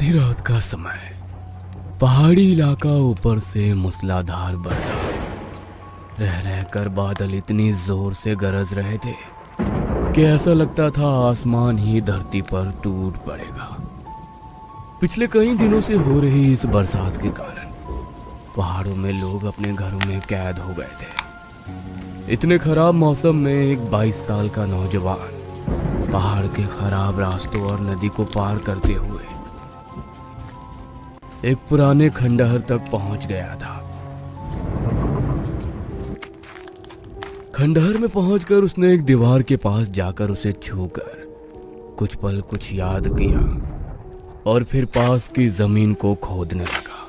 आधी रात का समय, पहाड़ी इलाका, ऊपर से मूसलाधार बरसात। रह रहकर बादल इतनी जोर से गरज रहे थे कि ऐसा लगता था आसमान ही धरती पर टूट पड़ेगा। पिछले कई दिनों से हो रही इस बरसात के कारण पहाड़ों में लोग अपने घरों में कैद हो गए थे। इतने खराब मौसम में एक 22 साल का नौजवान पहाड़ के खराब रास्तों और नदी को पार करते हुए एक पुराने खंडहर तक पहुंच गया था। खंडहर में पहुंचकर उसने एक दीवार के पास जाकर उसे छूकर कुछ पल कुछ याद किया और फिर पास की जमीन को खोदने लगा।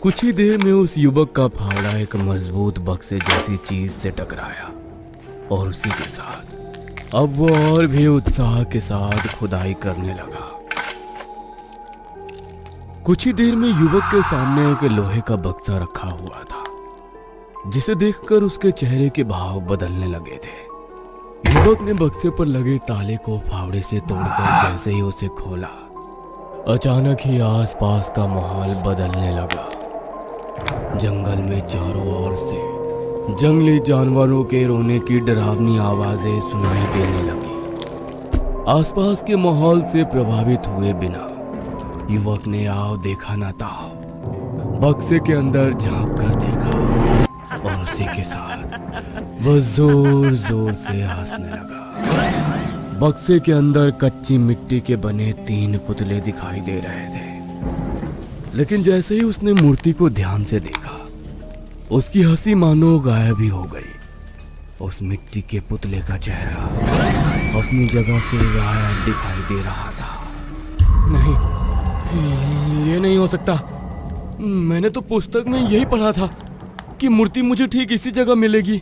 कुछ ही देर में उस युवक का फावड़ा एक मजबूत बक्से जैसी चीज से टकराया और उसी के साथ अब वो और भी उत्साह के साथ खुदाई करने लगा। कुछ ही देर में युवक के सामने एक लोहे का बक्सा रखा हुआ था, जिसे देखकर उसके चेहरे के भाव बदलने लगे थे। युवक ने बक्से पर लगे ताले को फावड़े से तोड़कर जैसे ही उसे खोला, अचानक ही आसपास का माहौल बदलने लगा। जंगल में चारों ओर से जंगली जानवरों के रोने की डरावनी आवाजें सुनाई देने लगी। आसपास के माहौल से प्रभावित हुए बिना युवक ने आओ देखा ना ताओ बक्से के अंदर झांक कर देखा और उसी के साथ वह जोर जोर से हंसने लगा। बक्से के अंदर कच्ची मिट्टी के बने 3 पुतले दिखाई दे रहे थे, लेकिन जैसे ही उसने मूर्ति को ध्यान से देखा, उसकी हंसी मानो गायब ही हो गई। उस मिट्टी के पुतले का चेहरा अपनी जगह से गायब दिखाई दे रहा था। नहीं, ये नहीं हो सकता। मैंने तो पुस्तक में यही पढ़ा था कि मूर्ति मुझे ठीक इसी जगह मिलेगी।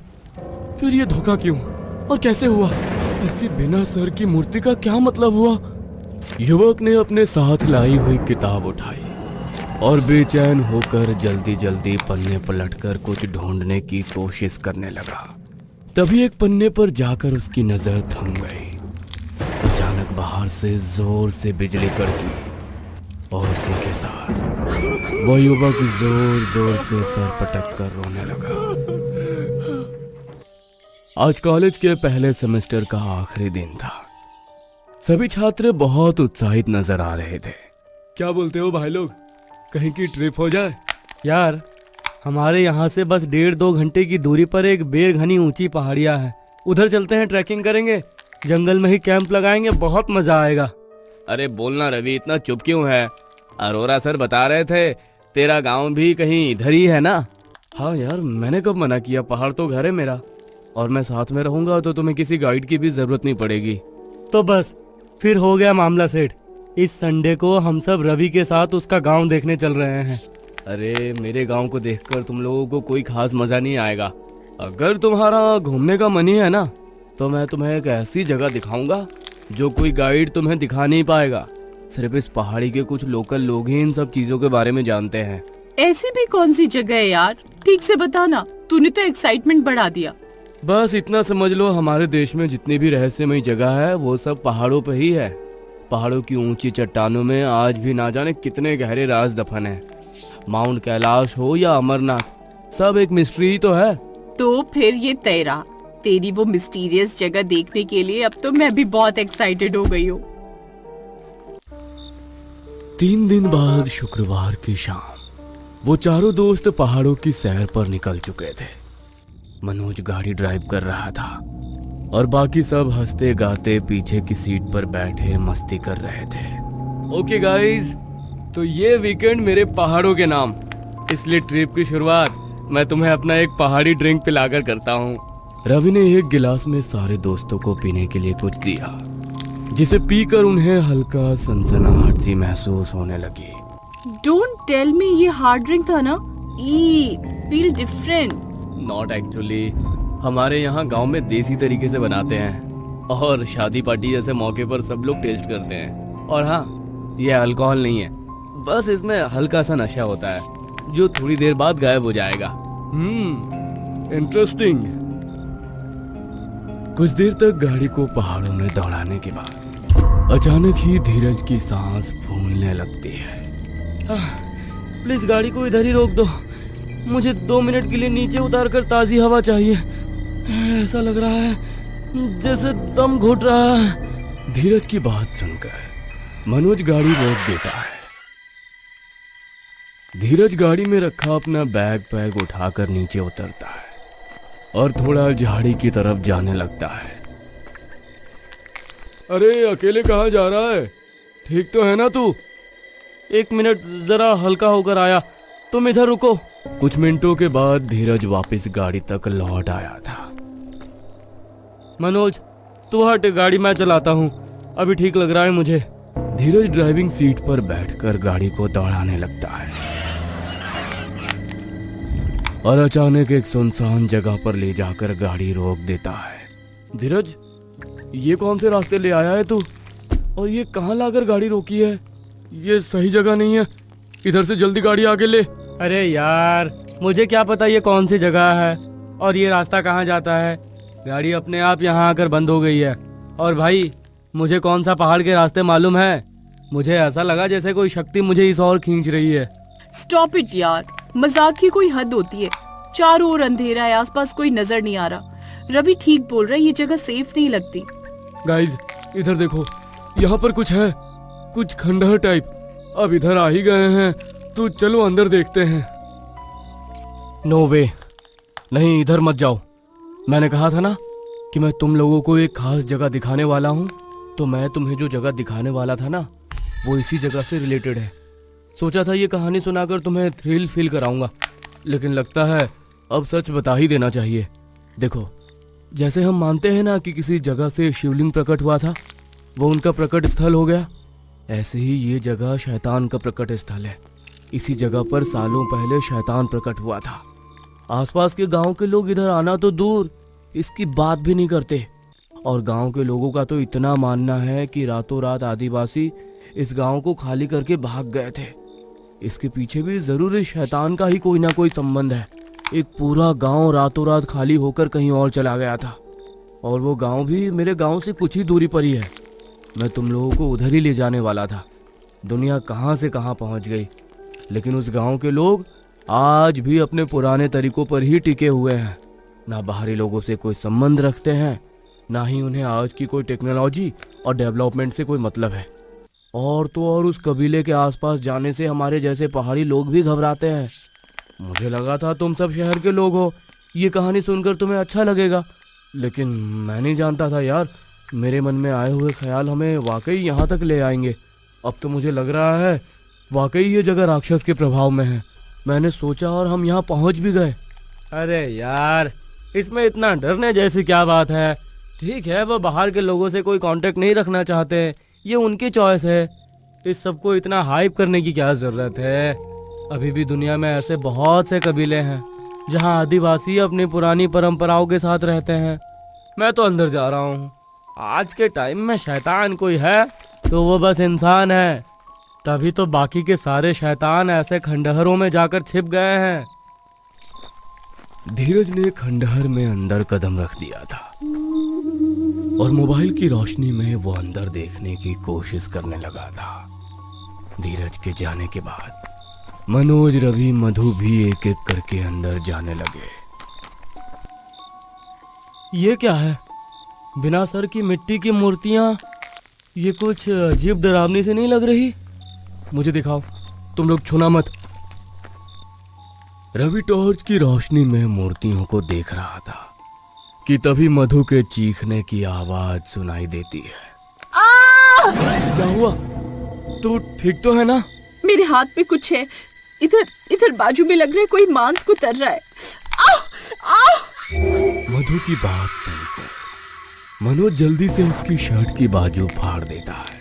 फिर ये धोखा क्यों और कैसे हुआ? ऐसी बिना सर की मूर्ति का क्या मतलब हुआ? युवक ने अपने साथ लाई हुई किताब उठाई और बेचैन होकर जल्दी जल्दी पन्ने पलटकर कुछ ढूंढने की कोशिश करने लगा। तभी एक पन्ने पर जाकर उसकी नजर थम गई। अचानक बाहर से जोर से बिजली कड़की और उसी के साथ वह युवक जोर जोर से सर पटक कर रोने लगा। आज कॉलेज के पहले सेमेस्टर का आखिरी दिन था। सभी छात्र बहुत उत्साहित नजर आ रहे थे। क्या बोलते हो भाई लोग, कहीं की ट्रिप हो जाए? यार, हमारे यहाँ से बस 1.5-2 घंटे की दूरी पर एक बेर घनी ऊंची पहाड़ियाँ हैं। उधर चलते हैं, ट्रैकिंग करेंगे, जंगल में ही कैंप लगाएंगे, बहुत मजा आएगा। अरे बोलना रवि, इतना चुप क्यों है? अरोरा सर बता रहे थे तेरा गांव भी कहीं इधर ही है ना? हाँ यार, मैंने कब मना किया? पहाड़ तो घर है मेरा और मैं साथ में रहूंगा तो तुम्हें किसी गाइड की भी जरूरत नहीं पड़ेगी। तो बस फिर हो गया मामला सेट। इस संडे को हम सब रवि के साथ उसका गांव देखने चल रहे हैं। अरे मेरे गांव को देखकर तुम लोगों को कोई खास मजा नहीं आएगा। अगर तुम्हारा घूमने का मन ही है ना, तो मैं तुम्हें एक ऐसी जगह दिखाऊंगा जो कोई गाइड तुम्हें दिखा नहीं पाएगा। सिर्फ इस पहाड़ी के कुछ लोकल लोग ही इन सब चीजों के बारे में जानते हैं। ऐसी भी कौन सी जगह है यार? ठीक से बताना, तूने तो एक्साइटमेंट बढ़ा दिया। बस इतना समझ लो, हमारे देश में जितनी भी रहस्यमयी जगह है वो सब पहाड़ों पे ही है। पहाड़ों की ऊंची चट्टानों में आज भी ना जाने कितने गहरे राज दफन है। माउंट कैलाश हो या अमरनाथ, सब एक मिस्ट्री ही तो है। तो फिर ये तेरी वो मिस्टीरियस जगह देखने के लिए अब तो मैं भी बहुत एक्साइटेड हो गई हूँ। 3 दिन बाद शुक्रवार की शाम वो चारों दोस्त पहाड़ों की सैर पर निकल चुके थे। मनोज गाड़ी ड्राइव कर रहा था और बाकी सब हंसते गाते पीछे की सीट पर बैठे मस्ती कर रहे थे। ओके गाइस, तो ये वीकेंड मेरे पहाड़ों के नाम, इसलिए ट्रिप की शुरुआत मैं तुम्हें अपना एक पहाड़ी ड्रिंक पिलाकर करता हूँ। रवि ने एक गिलास में सारे दोस्तों को पीने के लिए कुछ दिया, जिसे पीकर उन्हें हल्का सनसनाहट सी महसूस होने लगी। डोंट टेल मी ये हार्ड ड्रिंक था ना? Feel different. नॉट एक्चुअली, हमारे यहाँ गांव में देसी तरीके से बनाते हैं और शादी पार्टी जैसे मौके पर सब लोग टेस्ट करते हैं। और हाँ, ये अल्कोहल नहीं है, बस इसमें हल्का सा नशा होता है जो थोड़ी देर बाद गायब हो जाएगा। इंटरेस्टिंग। कुछ देर तक गाड़ी को पहाड़ों में दौड़ाने के बाद अचानक ही धीरज की सांस फूलने लगती है। प्लीज गाड़ी को इधर ही रोक दो, मुझे 2 मिनट के लिए नीचे उतार कर ताज़ी हवा चाहिए। ऐसा लग रहा है जैसे दम घुट रहा है। धीरज की बात सुनकर मनोज गाड़ी रोक देता है। धीरज गाड़ी में रखा अपना बैग पैग उठाकर नीचे उतरता है और थोड़ा झाड़ी की तरफ जाने लगता है। अरे अकेले कहाँ जा रहा है? ठीक तो है ना तू? 1 मिनट, जरा हल्का होकर आया, तुम इधर रुको। कुछ मिनटों के बाद धीरज वापस गाड़ी तक लौट आया था। मनोज तू हट, गाड़ी मैं चलाता हूँ, अभी ठीक लग रहा है मुझे। धीरज ड्राइविंग सीट पर बैठकर गाड़ी को दौड़ाने लगता है और अचानक एक सुनसान जगह पर ले जाकर गाड़ी रोक देता है। धीरज, ये कौन से रास्ते ले आया है तू? और ये कहाँ लाकर गाड़ी रोकी है? ये सही जगह नहीं है, इधर से जल्दी गाड़ी आगे ले। अरे यार, मुझे क्या पता ये कौन सी जगह है और ये रास्ता कहाँ जाता है। गाड़ी अपने आप यहाँ आकर बंद हो गई है। और भाई, मुझे कौन सा पहाड़ के रास्ते मालूम है? मुझे ऐसा लगा जैसे कोई शक्ति मुझे इस ओर खींच रही है। स्टॉप इट यार, मजाक की कोई हद होती है। चारों ओर अंधेरा है, आसपास कोई नजर नहीं आ रहा। रवि ठीक बोल रहा है, ये जगह सेफ नहीं लगती। गाइज इधर देखो, यहाँ पर कुछ है, कुछ खंडहर टाइप। अब इधर आ ही गए हैं तो चलो अंदर देखते हैं। नो वे, नहीं, इधर मत जाओ। मैंने कहा था ना कि मैं तुम लोगों को एक खास जगह दिखाने वाला हूँ। तो मैं तुम्हें जो जगह दिखाने वाला था ना, वो इसी जगह से रिलेटेड है। सोचा था ये कहानी सुनाकर तुम्हें थ्रिल फील कराऊंगा, लेकिन लगता है अब सच बता ही देना चाहिए। देखो, जैसे हम मानते हैं ना कि किसी जगह से शिवलिंग प्रकट हुआ था, वो उनका प्रकट स्थल हो गया, ऐसे ही ये जगह शैतान का प्रकट स्थल है। इसी जगह पर सालों पहले शैतान प्रकट हुआ था। आसपास के गांव के लोग इधर आना तो दूर, इसकी बात भी नहीं करते। और गांव के लोगों का तो इतना मानना है कि रातों रात आदिवासी इस गांव को खाली करके भाग गए थे। इसके पीछे भी जरूर इस शैतान का ही कोई ना कोई संबंध है। एक पूरा गांव रातों रात खाली होकर कहीं और चला गया था, और वो गांव भी मेरे गांव से कुछ ही दूरी पर ही है। मैं तुम लोगों को उधर ही ले जाने वाला था। दुनिया कहाँ से कहाँ पहुँच गई, लेकिन उस गांव के लोग आज भी अपने पुराने तरीकों पर ही टिके हुए हैं। ना बाहरी लोगों से कोई संबंध रखते हैं, ना ही उन्हें आज की कोई टेक्नोलॉजी और डेवलपमेंट से कोई मतलब है। और तो और उस कबीले के आसपास जाने से हमारे जैसे पहाड़ी लोग भी घबराते हैं। मुझे लगा था तुम सब शहर के लोग हो, ये कहानी सुनकर तुम्हें अच्छा लगेगा, लेकिन मैं नहीं जानता था यार, मेरे मन में आए हुए ख्याल हमें वाकई यहाँ तक ले आएंगे। अब तो मुझे लग रहा है वाकई ये जगह राक्षस के प्रभाव में है। मैंने सोचा और हम यहाँ पहुँच भी गए। अरे यार, इसमें इतना डरने जैसी क्या बात है? ठीक है, वो बाहर के लोगों से कोई कांटेक्ट नहीं रखना चाहते, ये उनकी चॉइस है। इस सबको इतना हाइप करने की क्या जरूरत है? अभी भी दुनिया में ऐसे बहुत से कबीले हैं जहां आदिवासी अपनी पुरानी परंपराओं के साथ रहते हैं। मैं तो अंदर जा रहा हूँ। आज के टाइम में शैतान कोई है तो वो बस इंसान है, तभी तो बाकी के सारे शैतान ऐसे खंडहरों में जाकर छिप गए हैं। धीरज ने खंडहर में अंदर कदम रख दिया था और मोबाइल की रोशनी में वो अंदर देखने की कोशिश करने लगा था। धीरज के जाने के बाद मनोज, रवि, मधु भी एक एक करके अंदर जाने लगे। ये क्या है? बिना सर की मिट्टी की मूर्तियां, ये कुछ अजीब डरावनी से नहीं लग रही? मुझे दिखाओ, तुम लोग छूना मत। रवि टॉर्च की रोशनी में मूर्तियों को देख रहा था कि तभी मधु के चीखने की आवाज सुनाई देती है। क्या हुआ? तू ठीक तो है ना? मेरे हाथ पे कुछ है, इधर इधर बाजू में लग रहा है कोई मांस को तर रहा है। मधु की बात सुनकर मनोज जल्दी से उसकी शर्ट की बाजू फाड़ देता है,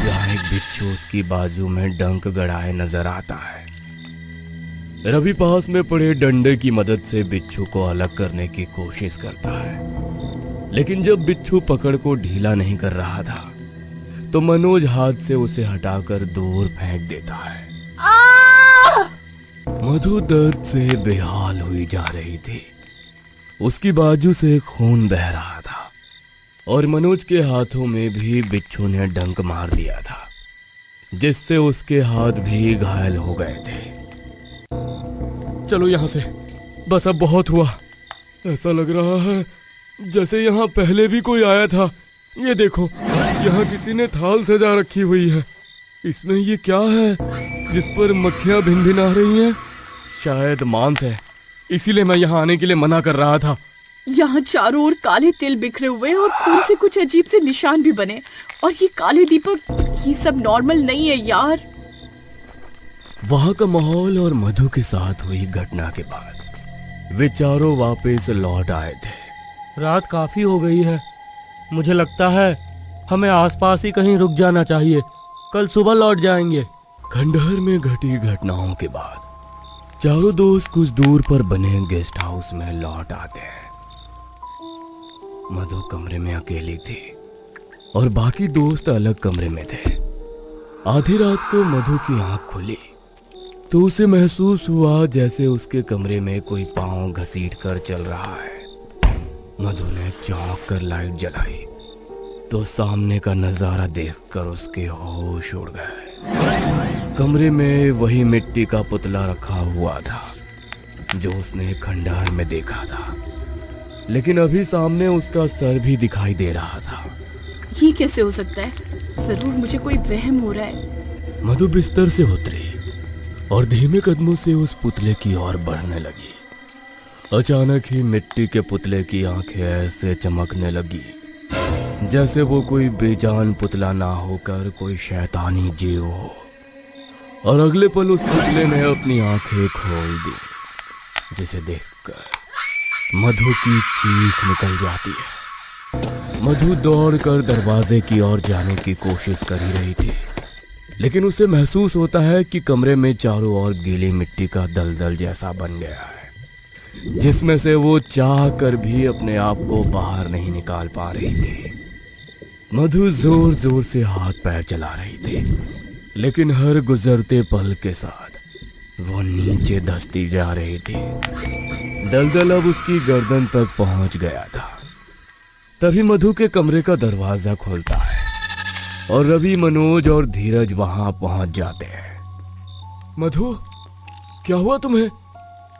जहाँ एक बिच्छू उसकी बाजू में डंक गड़ाए नजर आता है। रवि पास में पड़े डंडे की मदद से बिच्छू को अलग करने की कोशिश करता है, लेकिन जब बिच्छू पकड़ को ढीला नहीं कर रहा था तो मनोज हाथ से उसे हटाकर दूर फेंक देता है। मधु दर्द से बेहाल हुई जा रही थी। उसकी बाजू से खून बह रहा था। और मनोज के हाथों में भी बिच्छू ने डंक मार दिया था, जिससे उसके हाथ भी घायल हो गए थे। चलो यहाँ से, बस अब बहुत हुआ। ऐसा लग रहा है जैसे यहाँ पहले भी कोई आया था। ये देखो, यहाँ किसी ने थाल सजा रखी हुई है। इसमें ये क्या है जिस पर मक्खियाँ भिनभिना रही हैं? शायद मांस है, इसीलिए मैं यहाँ आने के लिए मना कर रहा था। यहाँ चारों ओर काले तिल बिखरे हुए और खून से कुछ अजीब से निशान भी बने। और ये काले दीपक, ये सब नॉर्मल नहीं है यार। वहाँ का माहौल और मधु के साथ हुई घटना के बाद वे चारों वापस लौट आए थे। रात काफी हो गई है, मुझे लगता है हमें आसपास ही कहीं रुक जाना चाहिए। कल सुबह लौट जाएंगे। खंडहर में घटी घटनाओं के बाद चारों दोस्त कुछ दूर पर बने गेस्ट हाउस में लौट आते हैं। मधु कमरे में अकेली थी और बाकी दोस्त अलग कमरे में थे। आधी रात को मधु की आंख खुली तो उसे महसूस हुआ जैसे उसके कमरे में कोई पांव घसीट कर चल रहा है। मधु ने चौंक कर लाइट जलाई तो सामने का नजारा देखकर उसके होश उड़ गए। कमरे में वही मिट्टी का पुतला रखा हुआ था जो उसने खंडहर में देखा था, लेकिन अभी सामने उसका सर भी दिखाई दे रहा था। ये कैसे हो सकता है? जरूर मुझे कोई वहम हो रहा है। मधु बिस्तर से उतरी और धीमे कदमों से उस पुतले की ओर बढ़ने लगी। अचानक ही मिट्टी के पुतले की आंखें ऐसे चमकने लगी जैसे वो कोई बेजान पुतला ना होकर कोई शैतानी जीव हो। और अगले पल उस पुतले ने अपनी आंखें खोल दी, जिसे देखकर मधु की चीख निकल जाती है। मधु दौड़कर दरवाजे की ओर जाने की कोशिश कर ही रही थी, लेकिन उसे महसूस होता है कि कमरे में चारों ओर गीली मिट्टी का दलदल जैसा बन गया है, जिसमें से वो चाह कर भी अपने आप को बाहर नहीं निकाल पा रही थी। मधु जोर जोर से हाथ पैर चला रही थी, लेकिन हर गुजरते पल के साथ वो नीचे धंसती जा रही थी। दलदल अब उसकी गर्दन तक पहुंच गया था। तभी मधु के कमरे का दरवाजा खुलता है और रवि, मनोज और धीरज वहां पहुंच जाते हैं। मधु, क्या हुआ तुम्हें?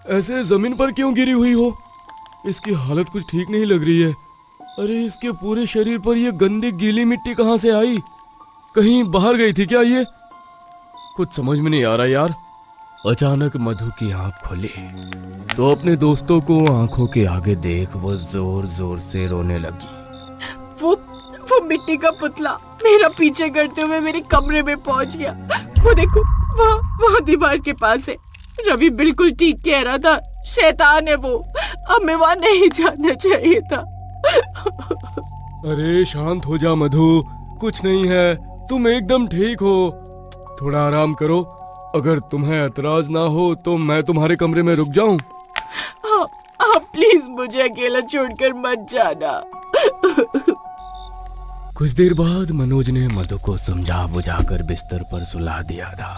ऐसे जमीन पर क्यों गिरी हुई हो? इसकी हालत कुछ ठीक नहीं लग रही है। अरे, इसके पूरे शरीर पर यह गंदी गीली मिट्टी कहां से आई? कहीं बाहर गई थी क्या ये? कुछ समझ में नहीं आ रहा यार। अचानक मधु की आंख खुली तो अपने दोस्तों को आंखों के आगे देख वो जोर जोर से रोने लगी। वो मिट्टी का पुतला मेरा पीछे करते हुए मेरे कमरे में पहुंच गया। वो देखो, वहाँ दीवार के पास है। रवि बिल्कुल ठीक कह रहा था, शैतान है वो। हमें वहाँ नहीं जाना चाहिए था। अरे शांत हो जा मधु, कुछ नहीं है, तुम एकदम ठीक हो। थोड़ा आराम करो। अगर तुम्हें एतराज ना हो तो मैं तुम्हारे कमरे में रुक जाऊं? हाँ, प्लीज मुझे अकेला छोड़कर मत जाना। कुछ देर बाद मनोज ने मधु को समझा बुझाकर बिस्तर पर सुला दिया था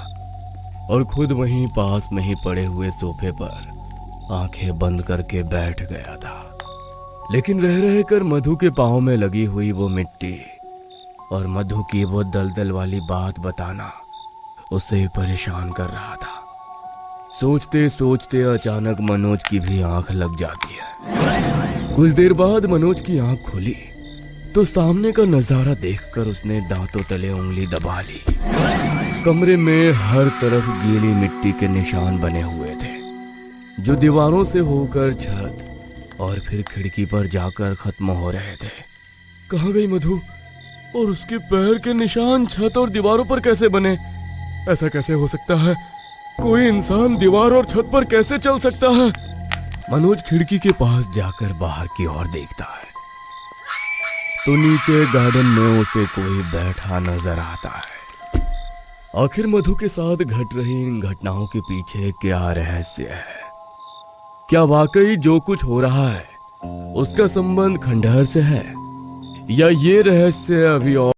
और खुद वहीं पास में ही पड़े हुए सोफे पर आंखें बंद करके बैठ गया था। लेकिन रह रह कर मधु के पांव में लगी हुई वो मिट्टी और मधु की वो दलदल वाली बात बताना उसे परेशान कर रहा था। सोचते सोचते अचानक मनोज की भी आंख लग जाती है। कुछ देर बाद मनोज की आंख खुली तो सामने का नजारा देखकर उसने दांतों तले उंगली दबा ली। कमरे में हर तरफ गीली मिट्टी के निशान बने हुए थे, जो दीवारों से होकर छत और फिर खिड़की पर जाकर खत्म हो रहे थे। कहाँ गई मधु? और उसके पैर के निशान छत और दीवारों पर कैसे बने? ऐसा कैसे हो सकता है? कोई इंसान दीवार और छत पर कैसे चल सकता है? मनोज खिड़की के पास जाकर बाहर की ओर देखता है तो नीचे गार्डन में उसे कोई बैठा नजर आता है। आखिर मधु के साथ घट रही इन घटनाओं के पीछे क्या रहस्य है? क्या वाकई जो कुछ हो रहा है उसका संबंध खंडहर से है, या ये रहस्य अभी और